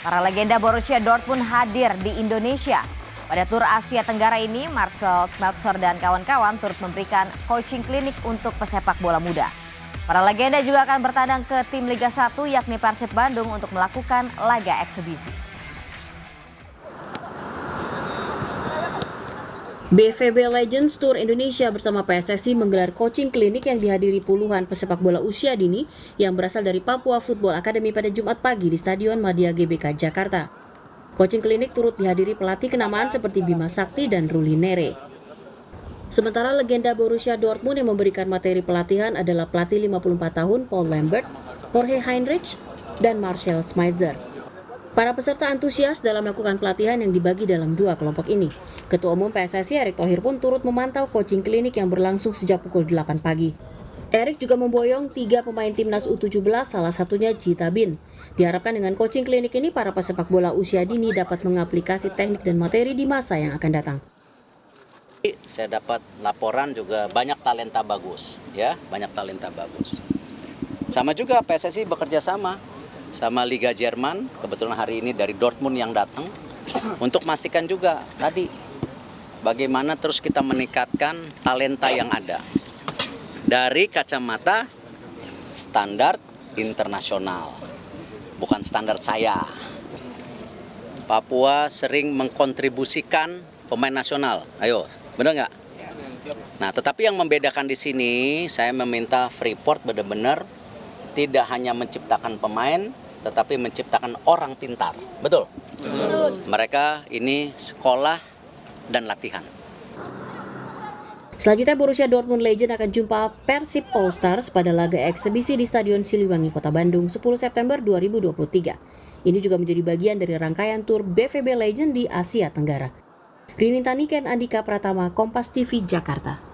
Para legenda Borussia Dortmund hadir di Indonesia. Pada tur Asia Tenggara ini, Marcel Smeltzer dan kawan-kawan turut memberikan coaching klinik untuk pesepak bola muda. Para legenda juga akan bertandang ke tim Liga 1 yakni Persib Bandung untuk melakukan laga eksibisi. BVB Legends Tour Indonesia bersama PSSI menggelar coaching klinik yang dihadiri puluhan pesepak bola usia dini yang berasal dari Papua Football Academy pada Jumat pagi di Stadion Madia GBK Jakarta. Coaching klinik turut dihadiri pelatih kenamaan seperti Bima Sakti dan Ruli Nere. Sementara legenda Borussia Dortmund yang memberikan materi pelatihan adalah pelatih 54 tahun Paul Lambert, Jorge Heinrich, dan Marcel Smeltzer. Para peserta antusias dalam melakukan pelatihan yang dibagi dalam dua kelompok ini. Ketua Umum PSSI Erick Thohir pun turut memantau coaching klinik yang berlangsung sejak pukul 8 pagi. Erick juga memboyong 3 pemain timnas U17, salah satunya Gita Bin. Diharapkan dengan coaching klinik ini para pesepak bola usia dini dapat mengaplikasi teknik dan materi di masa yang akan datang. Saya dapat laporan juga banyak talenta bagus, ya, banyak talenta bagus. Sama juga PSSI bekerja sama Liga Jerman, kebetulan hari ini dari Dortmund yang datang, untuk memastikan juga tadi bagaimana terus kita meningkatkan talenta yang ada dari kacamata standar internasional, bukan standar saya. Papua sering mengkontribusikan pemain nasional, ayo, benar nggak? Nah, tetapi yang membedakan di sini, saya meminta Freeport benar-benar tidak hanya menciptakan pemain, tetapi menciptakan orang pintar, betul? Betul. Mereka ini sekolah dan latihan. Selanjutnya Borussia Dortmund Legend akan jumpa Persib All Stars pada laga eksibisi di Stadion Siliwangi, Kota Bandung 10 September 2023. Ini juga menjadi bagian dari rangkaian tur BVB Legend di Asia Tenggara. Rini Taniken, Andika Pratama, Kompas TV, Jakarta.